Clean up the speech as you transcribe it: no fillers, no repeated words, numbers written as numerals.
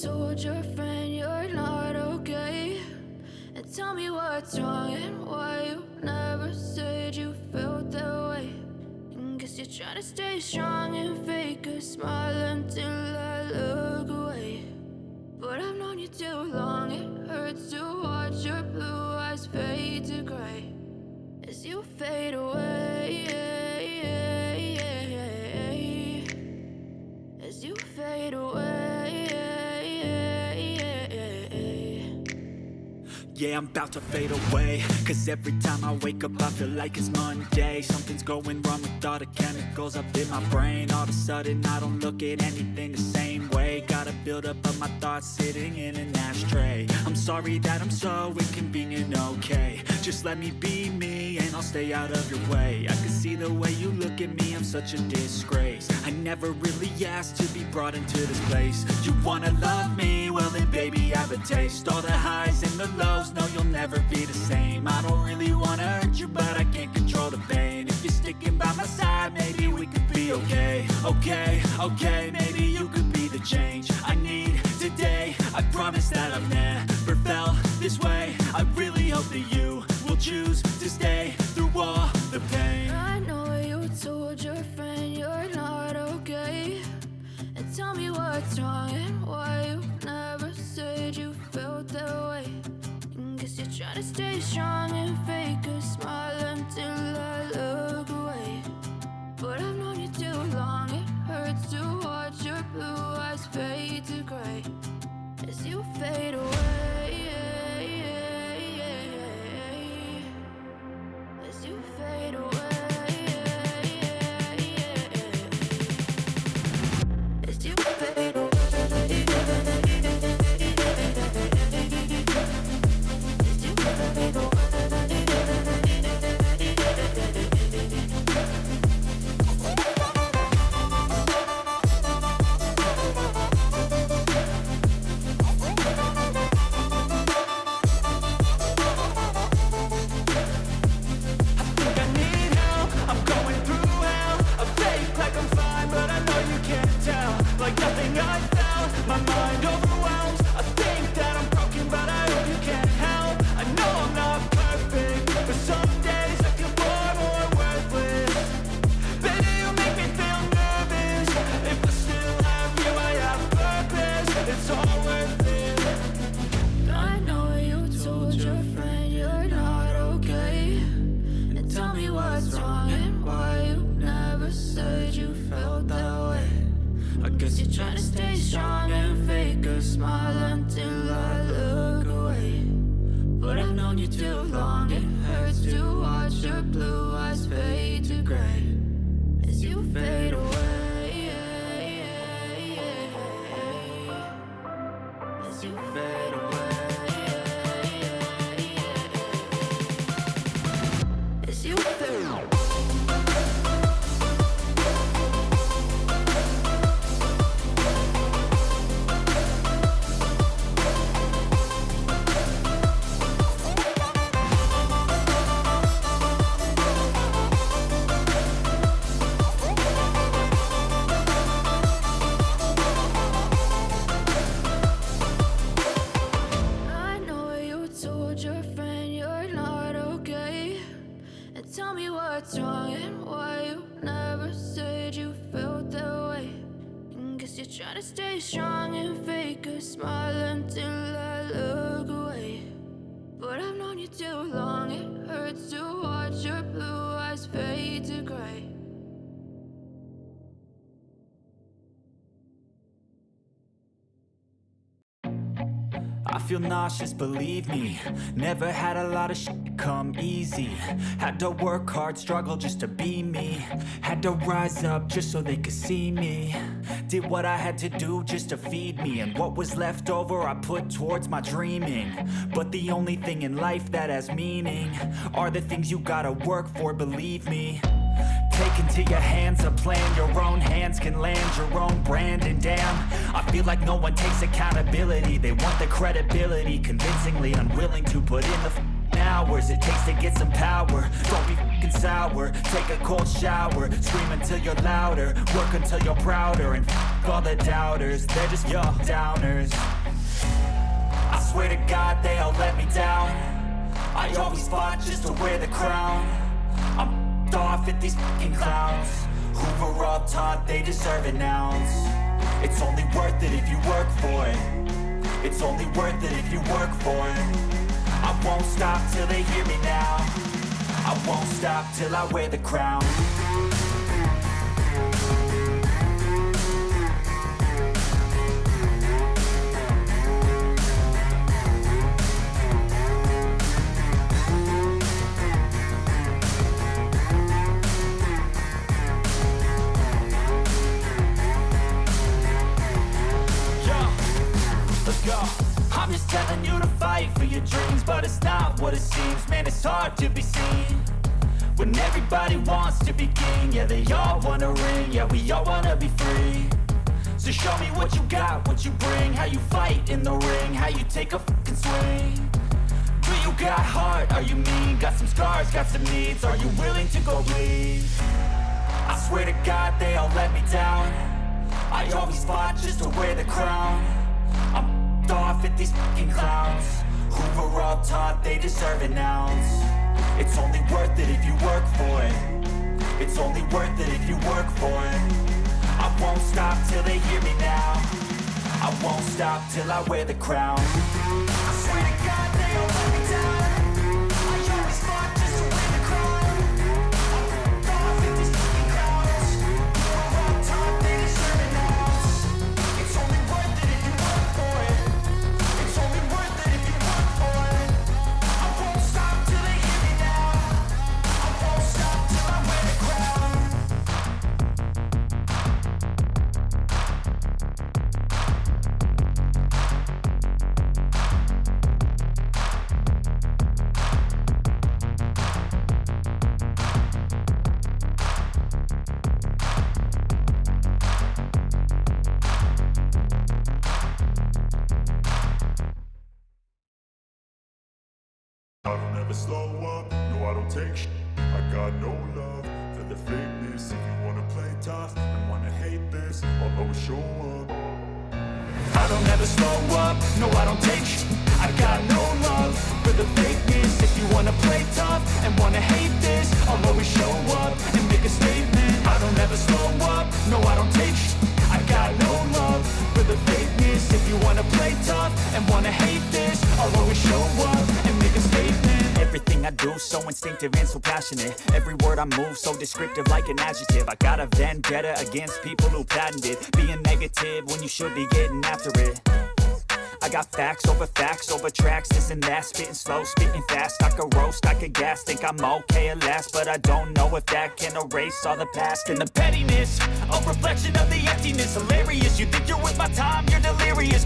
told your friend you're not okay? And tell me what's wrong and why you never said you felt that way. And guess you're trying to stay strong and fake a smile until I look away. But I've known you too long, it hurts to watch your blue eyes fade to gray as you fade away, as you fade away. Yeah, I'm about to fade away, cause every time I wake up I feel like it's Monday. Something's going wrong with all the chemicals up in my brain. All of a sudden I don't look at anything the same way. Got a buildup of my thoughts sitting in an ashtray. I'm sorry that I'm so inconvenient, okay? Just let me be me and I'll stay out of your way. I can see the way you look at me, I'm such a disgrace. I never really asked to be brought into this place. You wanna love me? Well then baby have a taste. All the highs and the lows, no you'll never be the same. I don't really wanna hurt you but I can't control the pain. If you're sticking by my side maybe we could be okay. Okay, maybe you could be the change I need today. I promise that I've never felt this way. I really hope that you will choose to stay through all the pain. I know you told your friend you're not okay. And tell me what's wrong and why you never said you felt that way. And guess you're trying to stay strong and fake a smile until I look away. But I've known you too long, it hurts to watch your blue eyes fade to gray as you fade away, as you fade away, as you fade away. Trying to stay strong and fake a smile until I look away. But I've known you too long, it hurts to watch your blue eyes fade to gray. I feel nauseous, believe me. Never had a lot of shit come easy. Had to work hard, struggle just to be me. Had to rise up just so they could see me. Did what I had to do just to feed me. And what was left over I put towards my dreaming. But the only thing in life that has meaning are the things you gotta work for, believe me. Take into your hands a plan. Your own hands can land your own brand. And damn, I feel like no one takes accountability. They want the credibility, convincingly unwilling to put in the hours it takes to get some power. Don't be looking sour. Take a cold shower, scream until you're louder. Work until you're prouder, and f*** all the doubters. They're just your downers. I swear to God they all let me down. I always fought just to wear the crown. I'm f***ed off at these fucking clowns who were all taught they deserve an ounce. It's only worth it if you work for it. It's only worth it if you work for it. I won't stop till they hear me now. I won't stop till I wear the crown. I'm just telling you to fight for your dreams, but it's not what it seems. Man, it's hard to be seen when everybody wants to be king. Yeah, they all wanna ring, yeah, we all wanna be free. So show me what you got, what you bring, how you fight in the ring, how you take a fucking swing. Do you got heart, are you mean? Got some scars, got some needs, are you willing to go bleed? I swear to God they all let me down. I always fought just to wear the crown. I'm off at these fucking clowns who were all taught they deserve an ounce. It's only worth it if you work for it. It's only worth it if you work for it. I won't stop till they hear me now. I won't stop till I wear the crown. I swear to God they all let me down. I always fought just to wear the crown. I'm off at these fucking clowns who were all taught they deserve an ounce. It's only worth it if you work for it. It's only worth it if you work for it. I won't stop till they hear me now. I won't stop till I wear the crown. I don't ever slow up, no I don't take sh**. I got no love for the fakeness. If you wanna play tough and wanna hate this, I'll always show up. I don't ever slow up, no I don't take sh**. I got no love for the fakeness. If you wanna play tough and wanna hate this, I'll always show up and make a statement. I don't ever slow up, no I don't take sh**. I got no love for the fakeness. If you wanna play tough and wanna hate this, I'll always show up and make a statement. Everything I do so instinctive and so passionate. Every word I move so descriptive like an adjective. I got a vendetta against people who patented being negative when you should be getting after it. I got facts over tracks, this and that. Spitting slow, spitting fast. I could roast, I could gas. Think I'm okay at last, but I don't know if that can erase all the past. And the pettiness, a reflection of the emptiness. Hilarious, you think you're with my time, you're delirious.